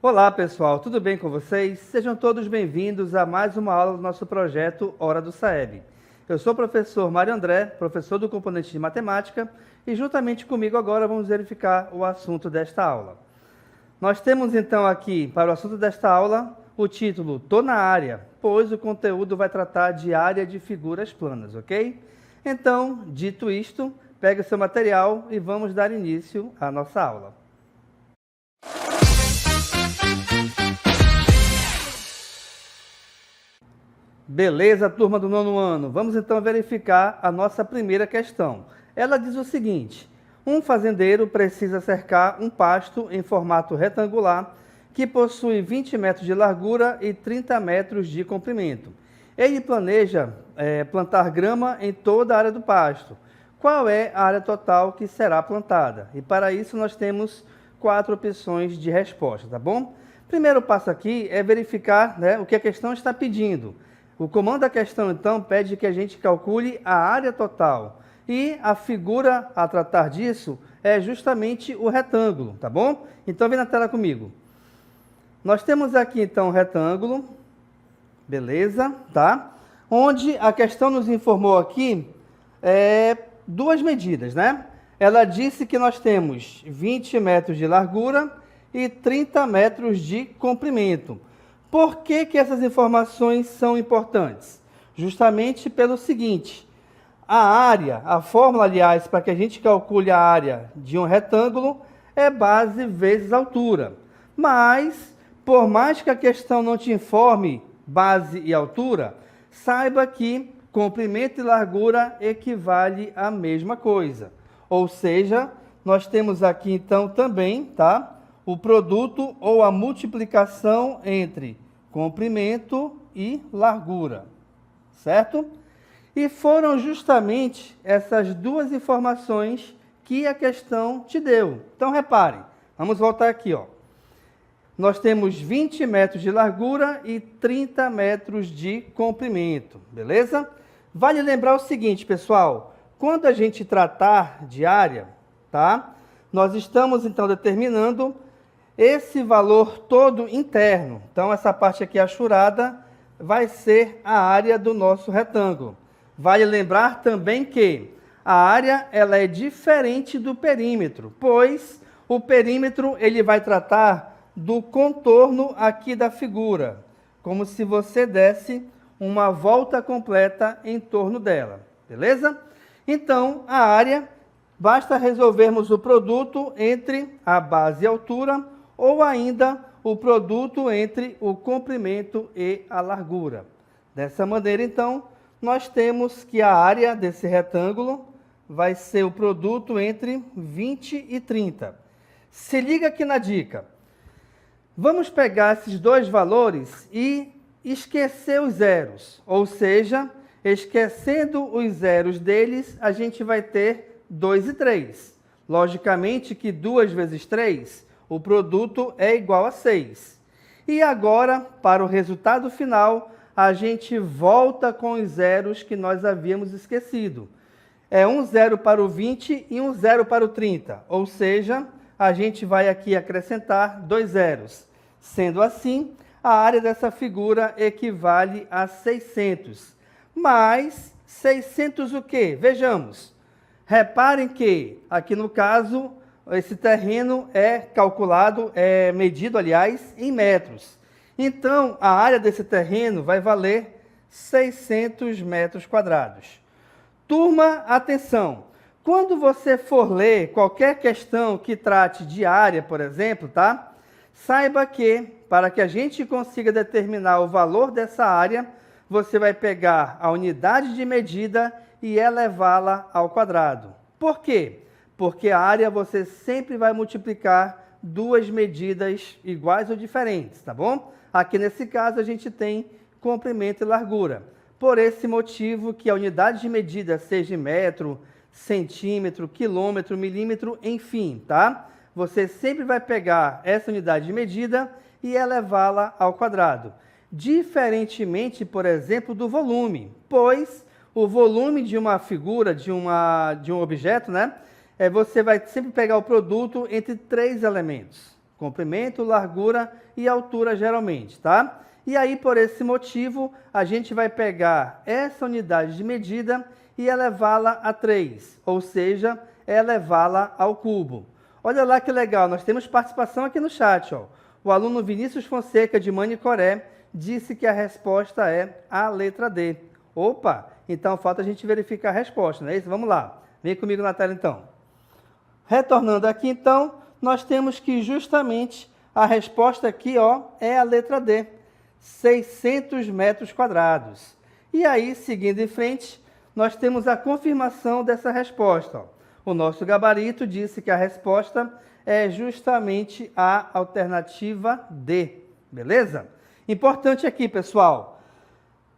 Olá pessoal, tudo bem com vocês? Sejam todos bem-vindos a mais uma aula do nosso projeto Hora do Saeb. Eu sou o professor Mário André, professor do componente de matemática, e juntamente comigo agora vamos verificar o assunto desta aula. Nós temos então aqui, para o assunto desta aula, o título Tô na área, pois o conteúdo vai tratar de área de figuras planas, ok? Então, dito isto, pegue o seu material e vamos dar início à nossa aula. Beleza, turma do nono ano? Vamos então verificar a nossa primeira questão. Ela diz o seguinte: um fazendeiro precisa cercar um pasto em formato retangular que possui 20 metros de largura e 30 metros de comprimento. Ele planeja plantar grama em toda a área do pasto. Qual é a área total que será plantada? E para isso nós temos 4 opções de resposta, tá bom? Primeiro passo aqui é verificar, o que a questão está pedindo. O comando da questão, então, pede que a gente calcule a área total. E a figura a tratar disso é justamente o retângulo, tá bom? Então, vem na tela comigo. Nós temos aqui, então, um retângulo, beleza, tá? Onde a questão nos informou aqui duas medidas, né? Ela disse que nós temos 20 metros de largura e 30 metros de comprimento. Por que essas informações são importantes? Justamente pelo seguinte: a fórmula, aliás, para que a gente calcule a área de um retângulo é base vezes altura. Mas, por mais que a questão não te informe base e altura, saiba que comprimento e largura equivale à mesma coisa. Ou seja, nós temos aqui então também, tá, o produto ou a multiplicação entre comprimento e largura, certo? E foram justamente essas duas informações que a questão te deu. Então, reparem, vamos voltar aqui, ó. Nós temos 20 metros de largura e 30 metros de comprimento, beleza? Vale lembrar o seguinte, pessoal, quando a gente tratar de área, tá? Nós estamos, então, determinando esse valor todo interno. Então, essa parte aqui achurada vai ser a área do nosso retângulo. Vale lembrar também que a área ela é diferente do perímetro, pois o perímetro ele vai tratar do contorno aqui da figura, como se você desse uma volta completa em torno dela, beleza? Então, a área, basta resolvermos o produto entre a base e a altura, ou ainda o produto entre o comprimento e a largura. Dessa maneira, então, nós temos que a área desse retângulo vai ser o produto entre 20 e 30. Se liga aqui na dica. Vamos pegar esses dois valores e esquecer os zeros, ou seja, esquecendo os zeros deles, a gente vai ter 2 e 3. Logicamente que 2 vezes 3, o produto é igual a 6. E agora, para o resultado final, a gente volta com os zeros que nós havíamos esquecido. É um zero para o 20 e um zero para o 30. Ou seja, a gente vai aqui acrescentar 2 zeros. Sendo assim, a área dessa figura equivale a 600. Mas 600 o quê? Vejamos. Reparem que, aqui no caso, esse terreno é calculado, medido, aliás, em metros. Então, a área desse terreno vai valer 600 metros quadrados. Turma, atenção! Quando você for ler qualquer questão que trate de área, por exemplo, tá? Saiba que, para que a gente consiga determinar o valor dessa área, você vai pegar a unidade de medida e elevá-la ao quadrado. Por quê? Porque a área você sempre vai multiplicar duas medidas iguais ou diferentes, tá bom? Aqui nesse caso a gente tem comprimento e largura. Por esse motivo que a unidade de medida seja metro, centímetro, quilômetro, milímetro, enfim, tá? Você sempre vai pegar essa unidade de medida e elevá-la ao quadrado. Diferentemente, por exemplo, do volume, pois o volume de uma figura, de um objeto, você vai sempre pegar o produto entre 3 elementos. comprimento, largura e altura geralmente, tá? E aí, por esse motivo, a gente vai pegar essa unidade de medida e elevá-la a 3, ou seja, elevá-la ao cubo. Olha lá que legal, nós temos participação aqui no chat, ó. O aluno Vinícius Fonseca, de Manicoré, disse que a resposta é a letra D. Opa, então falta a gente verificar a resposta, não é isso? Vamos lá, vem comigo na tela então. Retornando aqui então, nós temos que justamente a resposta aqui, ó, é a letra D, 600 metros quadrados. E aí, seguindo em frente, nós temos a confirmação dessa resposta, ó. O nosso gabarito disse que a resposta é justamente a alternativa D, beleza? Importante aqui, pessoal,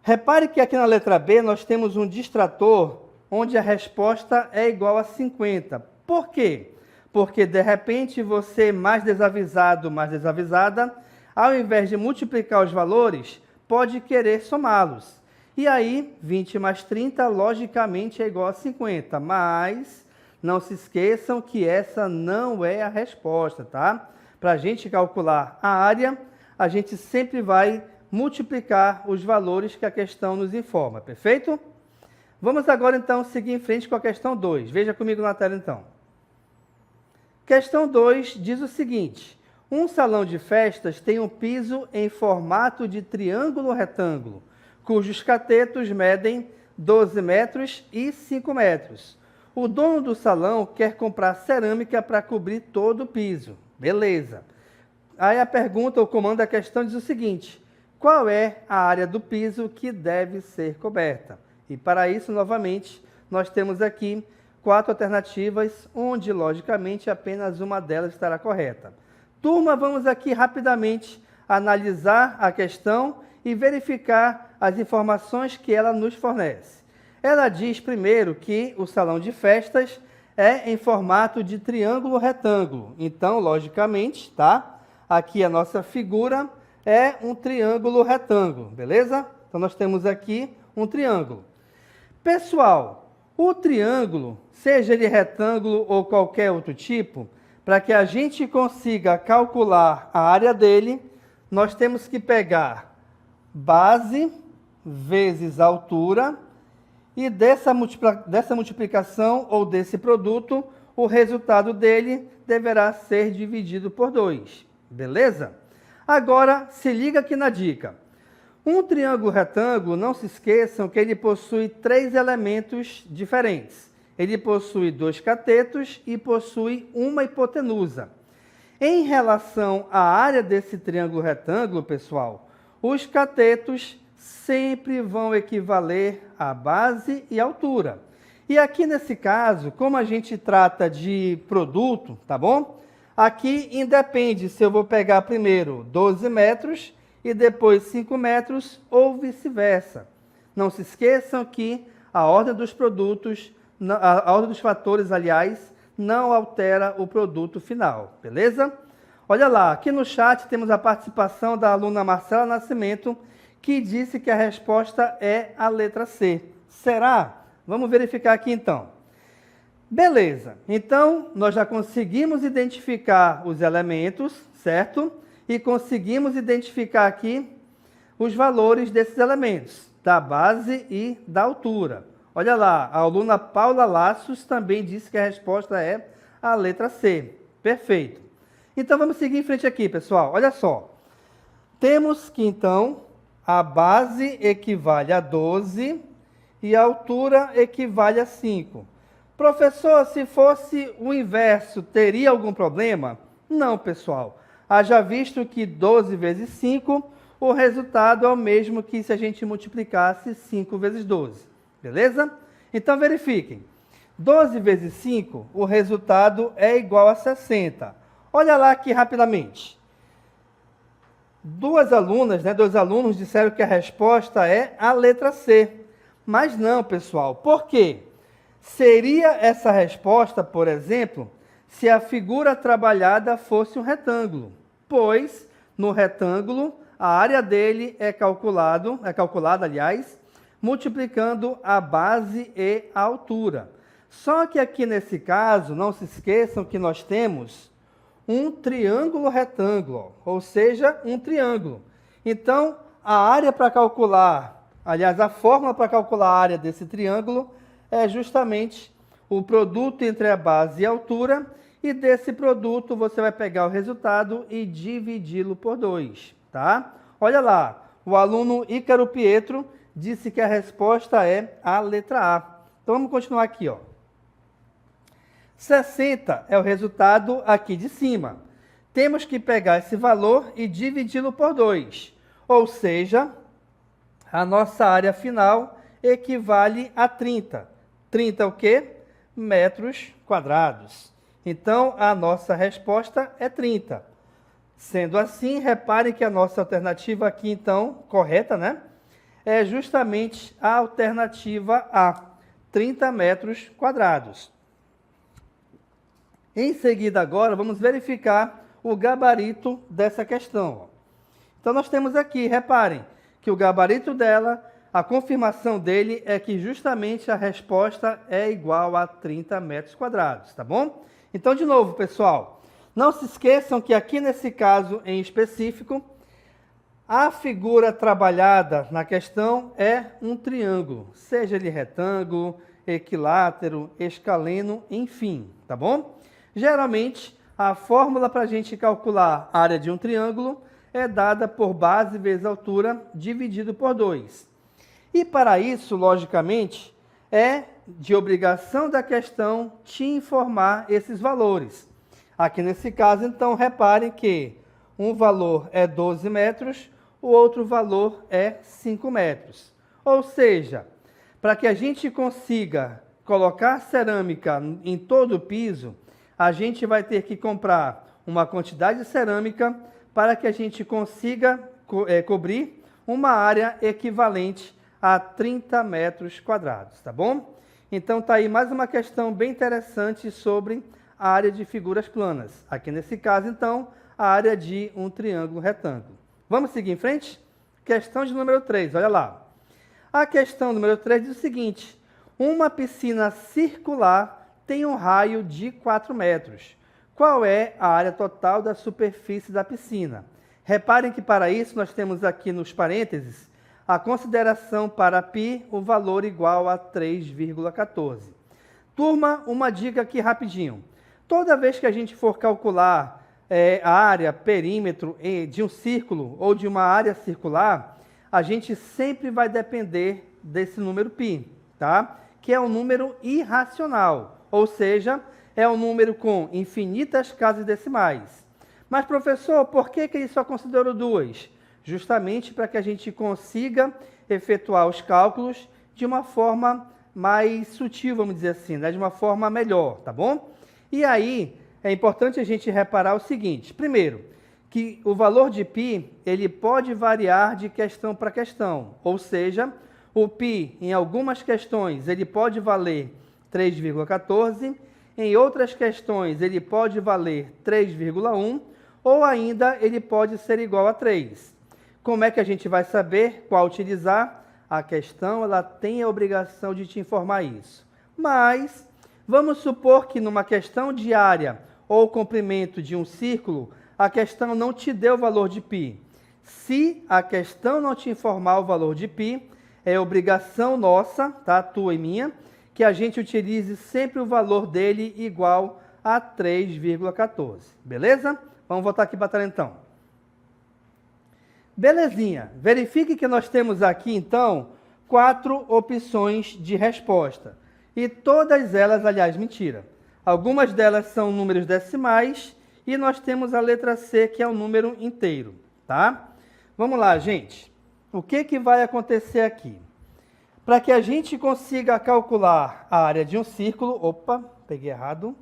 repare que aqui na letra B nós temos um distrator onde a resposta é igual a 50. Por quê? Porque, de repente, você, mais desavisado, mais desavisada, ao invés de multiplicar os valores, pode querer somá-los. E aí, 20 mais 30, logicamente, é igual a 50. Mas não se esqueçam que essa não é a resposta, tá? Para a gente calcular a área, a gente sempre vai multiplicar os valores que a questão nos informa, perfeito? Vamos agora, então, seguir em frente com a questão 2. Veja comigo na tela, então. Questão 2 diz o seguinte: um salão de festas tem um piso em formato de triângulo retângulo, cujos catetos medem 12 metros e 5 metros. O dono do salão quer comprar cerâmica para cobrir todo o piso. Beleza. Aí a pergunta, o comando da questão diz o seguinte: qual é a área do piso que deve ser coberta? E para isso, novamente, nós temos aqui 4 alternativas, onde, logicamente, apenas uma delas estará correta. Turma, vamos aqui rapidamente analisar a questão e verificar as informações que ela nos fornece. Ela diz, primeiro, que o salão de festas é em formato de triângulo retângulo. Então, logicamente, tá? Aqui a nossa figura é um triângulo retângulo, beleza? Então, nós temos aqui um triângulo. Pessoal, o triângulo, seja ele retângulo ou qualquer outro tipo, para que a gente consiga calcular a área dele, nós temos que pegar base vezes altura e dessa multiplicação ou desse produto, o resultado dele deverá ser dividido por 2, beleza? Agora, se liga aqui na dica. Um triângulo retângulo, não se esqueçam que ele possui 3 elementos diferentes. Ele possui 2 catetos e possui uma hipotenusa. Em relação à área desse triângulo retângulo, pessoal, os catetos sempre vão equivaler à base e altura. E aqui nesse caso, como a gente trata de produto, tá bom? Aqui independe se eu vou pegar primeiro 12 metros e depois 5 metros ou vice-versa. Não se esqueçam que a ordem dos produtos, a ordem dos fatores, aliás, não altera o produto final, beleza? Olha lá, aqui no chat temos a participação da aluna Marcela Nascimento, que disse que a resposta é a letra C. Será? Vamos verificar aqui então. Beleza, então nós já conseguimos identificar os elementos, certo? E conseguimos identificar aqui os valores desses elementos, da base e da altura. Olha lá, a aluna Paula Laços também disse que a resposta é a letra C. Perfeito. Então vamos seguir em frente aqui, pessoal. Olha só. Temos que então a base equivale a 12 e a altura equivale a 5. Professor, se fosse o inverso, teria algum problema? Não, pessoal. Haja visto que 12 vezes 5, o resultado é o mesmo que se a gente multiplicasse 5 vezes 12. Beleza? Então, verifiquem. 12 vezes 5, o resultado é igual a 60. Olha lá aqui rapidamente. Duas alunos disseram que a resposta é a letra C. Mas não, pessoal. Por quê? Seria essa resposta, por exemplo, se a figura trabalhada fosse um retângulo, pois no retângulo a área dele é calculada, multiplicando a base e a altura. Só que aqui nesse caso, não se esqueçam que nós temos um triângulo retângulo, ou seja, um triângulo. Então, a área para calcular, aliás, a fórmula para calcular a área desse triângulo é justamente o produto entre a base e a altura, e desse produto você vai pegar o resultado e dividi-lo por 2, tá? Olha lá, o aluno Ícaro Pietro disse que a resposta é a letra A. Então vamos continuar aqui, ó. 60 é o resultado aqui de cima. Temos que pegar esse valor e dividi-lo por 2. Ou seja, a nossa área final equivale a 30. 30 é o quê? Metros quadrados. Então, a nossa resposta é 30. Sendo assim, repare que a nossa alternativa aqui, então, correta, né? É justamente a alternativa A, 30 metros quadrados. Em seguida, agora, vamos verificar o gabarito dessa questão. Então, nós temos aqui, reparem, que o gabarito dela, a confirmação dele é que justamente a resposta é igual a 30 metros quadrados, tá bom? Então, de novo, pessoal, não se esqueçam que aqui nesse caso em específico, a figura trabalhada na questão é um triângulo, seja ele retângulo, equilátero, escaleno, enfim, tá bom? Geralmente, a fórmula para a gente calcular a área de um triângulo é dada por base vezes altura dividido por 2. E para isso, logicamente, é de obrigação da questão te informar esses valores. Aqui nesse caso, então, reparem que um valor é 12 metros, o outro valor é 5 metros. Ou seja, para que a gente consiga colocar cerâmica em todo o piso, a gente vai ter que comprar uma quantidade de cerâmica para que a gente consiga cobrir uma área equivalente a 30 metros quadrados, tá bom? Então, tá aí mais uma questão bem interessante sobre a área de figuras planas. Aqui nesse caso, então, a área de um triângulo retângulo. Vamos seguir em frente? Questão de número 3, olha lá. A questão número 3 diz o seguinte: uma piscina circular tem um raio de 4 metros. Qual é a área total da superfície da piscina? Reparem que para isso nós temos aqui nos parênteses a consideração para π, o valor igual a 3,14. Turma, uma dica aqui rapidinho. Toda vez que a gente for calcular a área, perímetro de um círculo ou de uma área circular, a gente sempre vai depender desse número π, tá? Que é um número irracional, ou seja, é um número com infinitas casas decimais. Mas, professor, por que ele só considerou 2? Justamente para que a gente consiga efetuar os cálculos de uma forma mais sutil, vamos dizer assim, né? De uma forma melhor, tá bom? E aí, é importante a gente reparar o seguinte: primeiro, que o valor de π, ele pode variar de questão para questão, ou seja, o π, em algumas questões, ele pode valer 3,14, em outras questões, ele pode valer 3,1, ou ainda ele pode ser igual a 3. Como é que a gente vai saber qual utilizar? A questão ela tem a obrigação de te informar isso. Mas vamos supor que numa questão de área ou comprimento de um círculo, a questão não te deu o valor de π. Se a questão não te informar o valor de π, é obrigação nossa, tá? Tua e minha, que a gente utilize sempre o valor dele igual a 3,14. Beleza? Vamos voltar aqui para a tela então. Belezinha. Verifique que nós temos aqui, então, 4 opções de resposta. E todas elas, aliás, mentira. Algumas delas são números decimais e nós temos a letra C, que é um número inteiro, tá? Vamos lá, gente. O que vai acontecer aqui? Para que a gente consiga calcular a área de um círculo... Opa, peguei errado.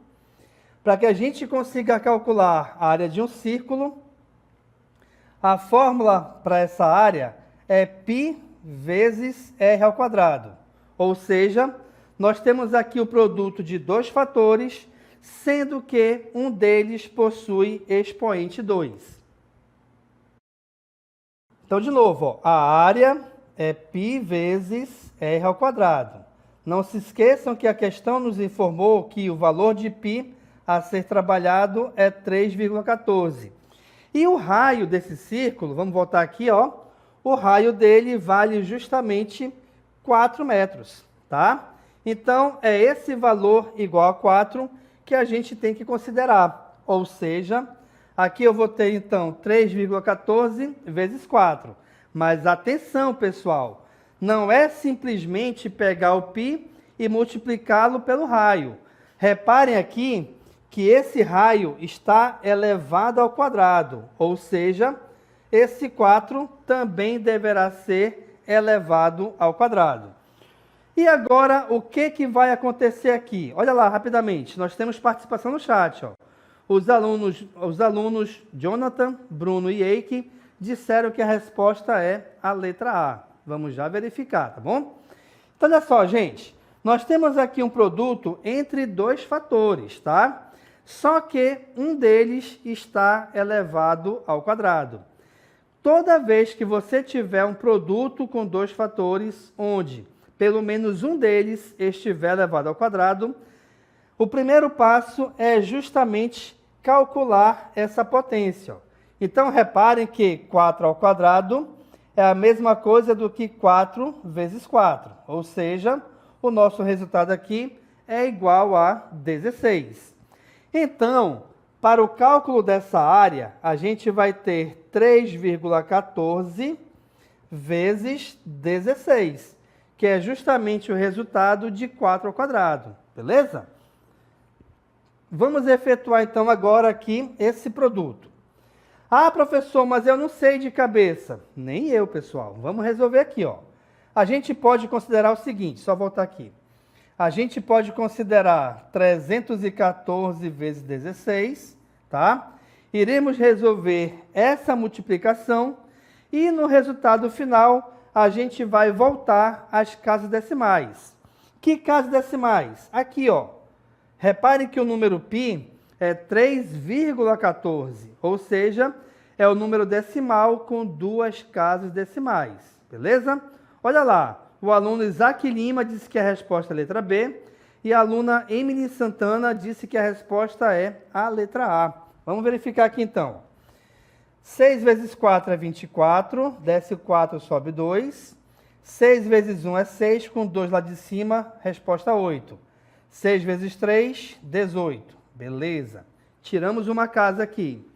Para que a gente consiga calcular a área de um círculo, a fórmula para essa área é π vezes r ao quadrado. Ou seja, nós temos aqui o produto de 2 fatores, sendo que um deles possui expoente 2. Então, de novo, ó, a área é π vezes r ao quadrado. Não se esqueçam que a questão nos informou que o valor de π a ser trabalhado é 3,14. E o raio desse círculo, vamos voltar aqui, ó. O raio dele vale justamente 4 metros, tá? Então, é esse valor igual a 4 que a gente tem que considerar. Ou seja, aqui eu vou ter, então, 3,14 vezes 4. Mas atenção, pessoal, não é simplesmente pegar o π e multiplicá-lo pelo raio. Reparem aqui que esse raio está elevado ao quadrado, ou seja, esse 4 também deverá ser elevado ao quadrado. E agora, o que vai acontecer aqui? Olha lá, rapidamente, nós temos participação no chat. Ó. Os alunos Jonathan, Bruno e Eike disseram que a resposta é a letra A. Vamos já verificar, tá bom? Então, olha só, gente. Nós temos aqui um produto entre dois fatores, tá? Só que um deles está elevado ao quadrado. Toda vez que você tiver um produto com dois fatores, onde pelo menos um deles estiver elevado ao quadrado, o primeiro passo é justamente calcular essa potência. Então, reparem que 4 ao quadrado é a mesma coisa do que 4 vezes 4, ou seja, o nosso resultado aqui é igual a 16. Então, para o cálculo dessa área, a gente vai ter 3,14 vezes 16, que é justamente o resultado de 4 ao quadrado, beleza? Vamos efetuar então agora aqui esse produto. Ah, professor, mas eu não sei de cabeça. Nem eu, pessoal. Vamos resolver aqui, ó. A gente pode considerar o seguinte, só voltar aqui. A gente pode considerar 314 vezes 16, tá? Iremos resolver essa multiplicação e no resultado final a gente vai voltar às casas decimais. Que casas decimais? Aqui, ó. Reparem que o número π é 3,14, ou seja, é o número decimal com duas casas decimais, beleza? Olha lá, o aluno Isaac Lima disse que a resposta é a letra B e a aluna Emily Santana disse que a resposta é a letra A. Vamos verificar aqui então. 6 vezes 4 é 24, desce 4, sobe 2. 6 vezes 1 é 6, com 2 lá de cima, resposta 8. 6 vezes 3, 18. Beleza. Tiramos uma casa aqui.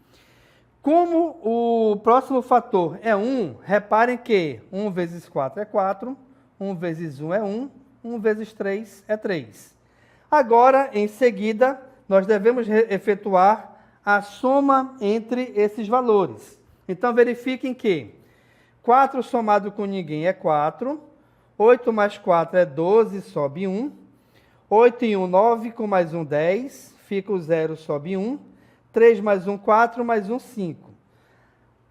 Como o próximo fator é 1, reparem que 1 vezes 4 é 4, 1 vezes 1 é 1, 1 vezes 3 é 3. Agora, em seguida, nós devemos efetuar a soma entre esses valores. Então, verifiquem que 4 somado com ninguém é 4, 8 mais 4 é 12, sobe 1, 8 e 1, 9, com mais 1, 10, fica o 0, sobe 1, 3 mais 1, 4, mais 1, 5.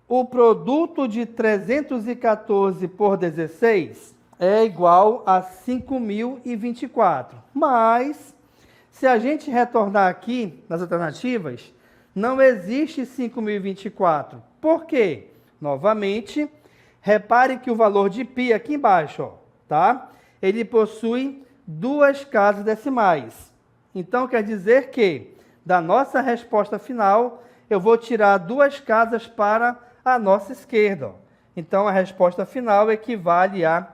O produto de 314 por 16 é igual a 5.024. Mas, se a gente retornar aqui nas alternativas, não existe 5.024. Por quê? Novamente, repare que o valor de π aqui embaixo, ó, tá? Ele possui duas casas decimais. Então, quer dizer que, da nossa resposta final, eu vou tirar duas casas para a nossa esquerda. Ó. Então, a resposta final equivale a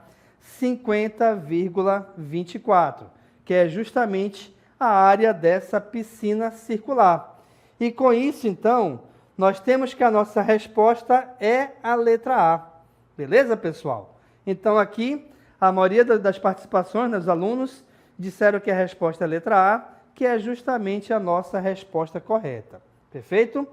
50,24, que é justamente a área dessa piscina circular. E com isso, então, nós temos que a nossa resposta é a letra A. Beleza, pessoal? Então, aqui, a maioria das participações dos alunos disseram que a resposta é a letra A, que é justamente a nossa resposta correta. Perfeito?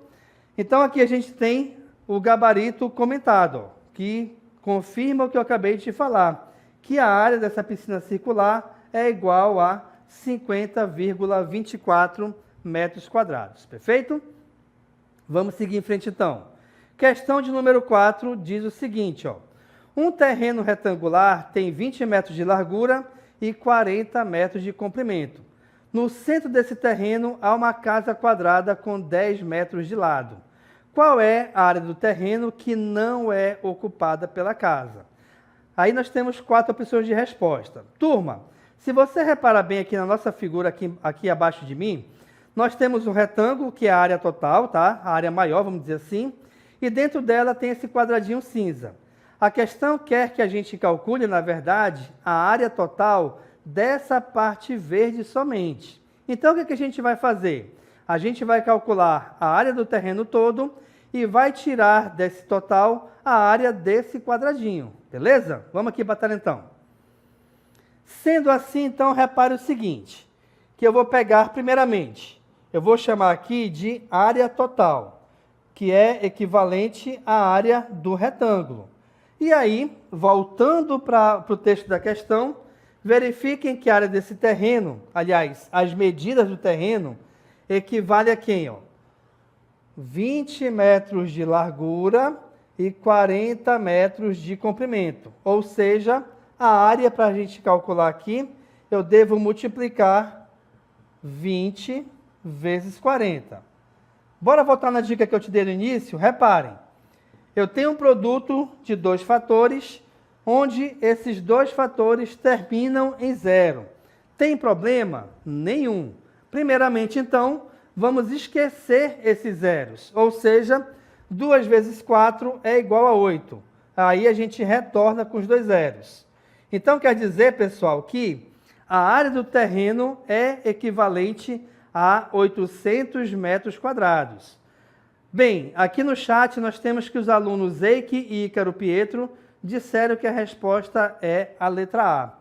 Então, aqui a gente tem o gabarito comentado, ó, que confirma o que eu acabei de falar, que a área dessa piscina circular é igual a 50,24 metros quadrados. Perfeito? Vamos seguir em frente, então. Questão de número 4 diz o seguinte, ó. Um terreno retangular tem 20 metros de largura e 40 metros de comprimento. No centro desse terreno há uma casa quadrada com 10 metros de lado. Qual é a área do terreno que não é ocupada pela casa? Aí nós temos 4 opções de resposta. Turma, se você reparar bem aqui na nossa figura, aqui abaixo de mim, nós temos o retângulo, que é a área total, tá? A área maior, vamos dizer assim, e dentro dela tem esse quadradinho cinza. A questão quer que a gente calcule, na verdade, a área total dessa parte verde somente. Então, o que a gente vai fazer? A gente vai calcular a área do terreno todo e vai tirar desse total a área desse quadradinho, beleza? Vamos aqui batalhar então. Sendo assim, então, repare o seguinte, que eu vou pegar primeiramente, eu vou chamar aqui de área total, que é equivalente à área do retângulo. E aí, voltando para o texto da questão, verifiquem que a área desse terreno, aliás, as medidas do terreno, equivale a quem? 20 metros de largura e 40 metros de comprimento. Ou seja, a área para a gente calcular aqui, eu devo multiplicar 20 vezes 40. Bora voltar na dica que eu te dei no início? Reparem, eu tenho um produto de 2 fatores, onde esses 2 fatores terminam em zero. Tem problema? Nenhum. Primeiramente, então, vamos esquecer esses zeros, ou seja, 2 vezes 4 é igual a 8. Aí a gente retorna com os 2 zeros. Então, quer dizer, pessoal, que a área do terreno é equivalente a 800 metros quadrados. Bem, aqui no chat nós temos que os alunos Eike e Ícaro Pietro disseram que a resposta é a letra A.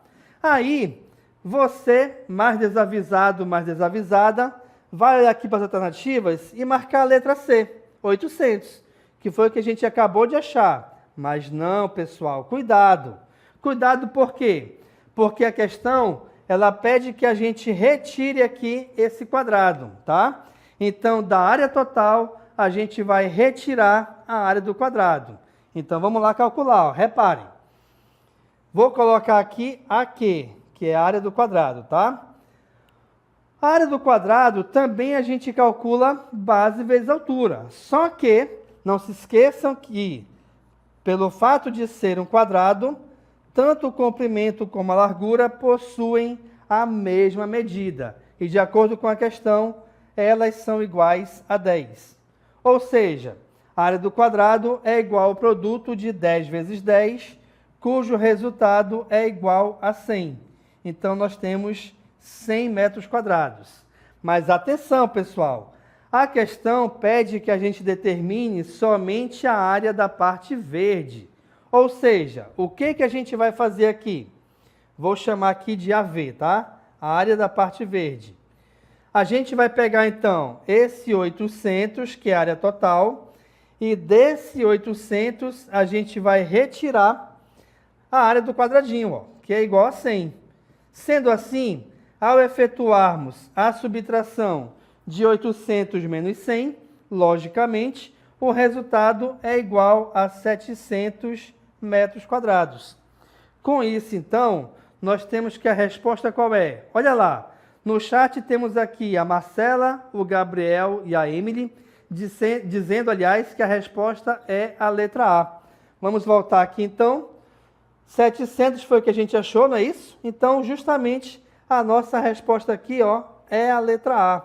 Aí, você, mais desavisado, mais desavisada, vai olhar aqui para as alternativas e marcar a letra C, 800, que foi o que a gente acabou de achar. Mas não, pessoal, cuidado. Cuidado por quê? Porque a questão, ela pede que a gente retire aqui esse quadrado, tá? Então, da área total, a gente vai retirar a área do quadrado. Então, vamos lá calcular, ó. Reparem. Vou colocar aqui AQ, que é a área do quadrado, tá? A área do quadrado também a gente calcula base vezes altura. Só que, não se esqueçam que, pelo fato de ser um quadrado, tanto o comprimento como a largura possuem a mesma medida. E, de acordo com a questão, elas são iguais a 10. Ou seja, a área do quadrado é igual ao produto de 10 vezes 10, cujo resultado é igual a 100. Então, nós temos 100 metros quadrados. Mas atenção, pessoal, a questão pede que a gente determine somente a área da parte verde. Ou seja, o que a gente vai fazer aqui? Vou chamar aqui de AV, tá? A área da parte verde. A gente vai pegar, então, esse 800, que é a área total, e desse 800 a gente vai retirar a área do quadradinho, ó, que é igual a 100. Sendo assim, ao efetuarmos a subtração de 800 menos 100, logicamente, o resultado é igual a 700 metros quadrados. Com isso, então, nós temos que a resposta qual é? Olha lá, no chat temos aqui a Marcela, o Gabriel e a Emily, dizendo, aliás, que a resposta é a letra A. Vamos voltar aqui, então. 700 foi o que a gente achou, não é isso? Então, justamente, a nossa resposta aqui, ó, é a letra A.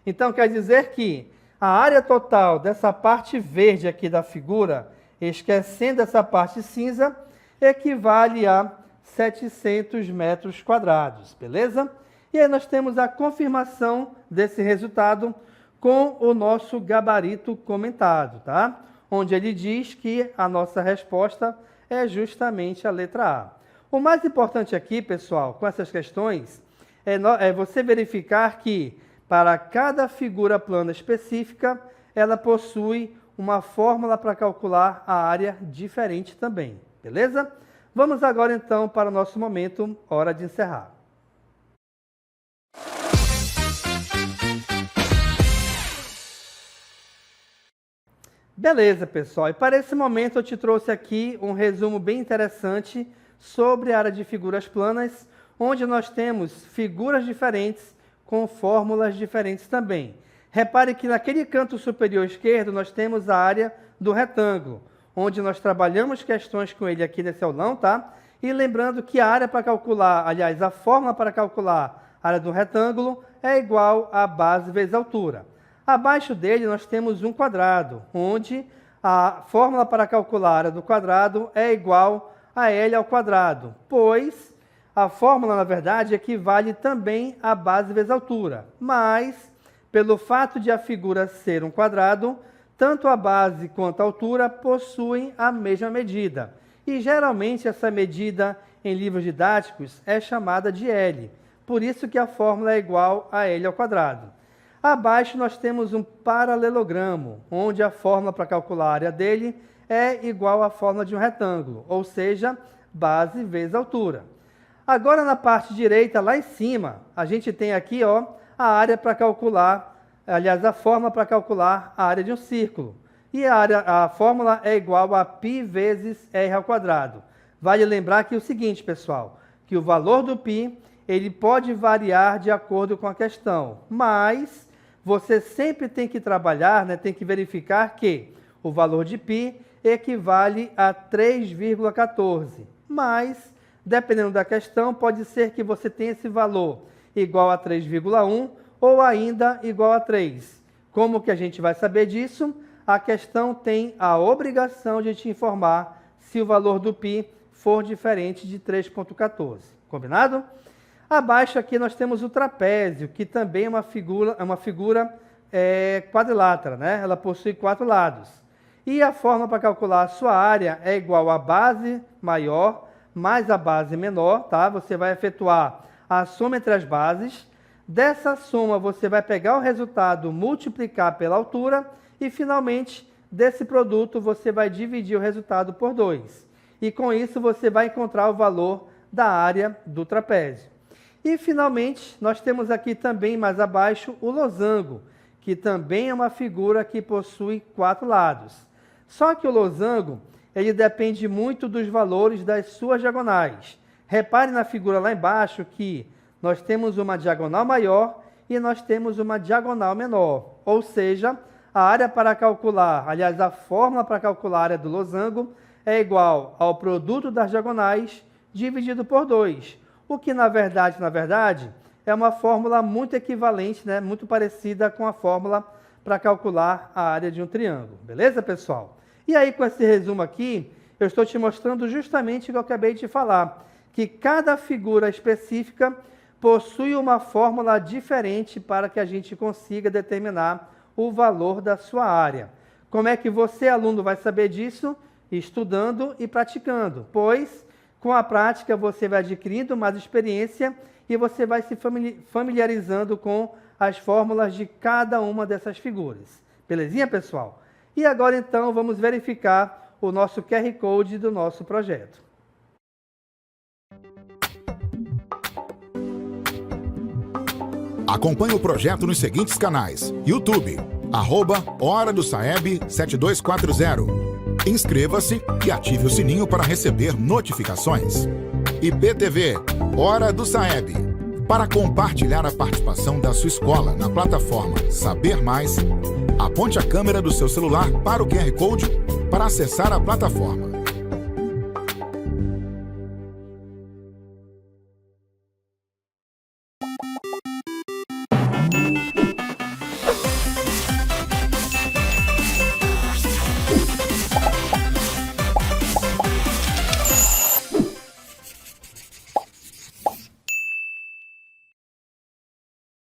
Então, quer dizer que a área total dessa parte verde aqui da figura, esquecendo essa parte cinza, equivale a 700 metros quadrados, beleza? E aí nós temos a confirmação desse resultado com o nosso gabarito comentado, tá? Onde ele diz que a nossa resposta é justamente a letra A. O mais importante aqui, pessoal, com essas questões, é você verificar que, para cada figura plana específica, ela possui uma fórmula para calcular a área diferente também, beleza? Vamos agora, então, para o nosso momento, hora de encerrar. Beleza, pessoal. E para esse momento eu te trouxe aqui um resumo bem interessante sobre a área de figuras planas, onde nós temos figuras diferentes com fórmulas diferentes também. Repare que naquele canto superior esquerdo nós temos a área do retângulo, onde nós trabalhamos questões com ele aqui nesse aulão, tá? E lembrando que a área para calcular, aliás, a fórmula para calcular a área do retângulo é igual a base vezes altura. Abaixo dele nós temos um quadrado, onde a fórmula para calcular a área do quadrado é igual a L ao quadrado, pois a fórmula, na verdade, equivale também a base vezes altura, mas, pelo fato de a figura ser um quadrado, tanto a base quanto a altura possuem a mesma medida. E, geralmente, essa medida em livros didáticos é chamada de L, por isso que a fórmula é igual a L ao quadrado. Abaixo nós temos um paralelogramo, onde a fórmula para calcular a área dele é igual à fórmula de um retângulo, ou seja, base vezes altura. Agora, na parte direita, lá em cima, a gente tem aqui a área para calcular, aliás, a fórmula para calcular a área de um círculo. E a fórmula é igual a π vezes r ao quadrado. Vale lembrar que o seguinte, pessoal, que o valor do π ele pode variar de acordo com a questão, mas você sempre tem que trabalhar, tem que verificar que o valor de π equivale a 3,14, mas, dependendo da questão, pode ser que você tenha esse valor igual a 3,1 ou ainda igual a 3. Como que a gente vai saber disso? A questão tem a obrigação de te informar se o valor do π for diferente de 3,14. Combinado? Abaixo aqui nós temos o trapézio, que também é uma figura quadrilátera, né? Ela possui 4 lados. E a forma para calcular a sua área é igual a base maior mais a base menor, tá? Você vai efetuar a soma entre as bases. Dessa soma você vai pegar o resultado, multiplicar pela altura e, finalmente, desse produto você vai dividir o resultado por 2. E com isso você vai encontrar o valor da área do trapézio. E, finalmente, nós temos aqui também, mais abaixo, o losango, que também é uma figura que possui 4 lados. Só que o losango, ele depende muito dos valores das suas diagonais. Repare na figura lá embaixo que nós temos uma diagonal maior e nós temos uma diagonal menor. Ou seja, a área para calcular, aliás, a fórmula para calcular a área do losango é igual ao produto das diagonais dividido por 2. O que, na verdade, é uma fórmula muito equivalente, né? Muito parecida com a fórmula para calcular a área de um triângulo. Beleza, pessoal? E aí, com esse resumo aqui, eu estou te mostrando justamente o que eu acabei de falar, que cada figura específica possui uma fórmula diferente para que a gente consiga determinar o valor da sua área. Como é que você, aluno, vai saber disso? Estudando e praticando, pois com a prática você vai adquirindo mais experiência e você vai se familiarizando com as fórmulas de cada uma dessas figuras. Belezinha, pessoal? E agora, então, vamos verificar o nosso QR Code do nosso projeto. Acompanhe o projeto nos seguintes canais: YouTube, @Hora do Saeb 7240. Inscreva-se e ative o sininho para receber notificações. IPTV, Hora do Saeb. Para compartilhar a participação da sua escola na plataforma Saber Mais, aponte a câmera do seu celular para o QR Code para acessar a plataforma.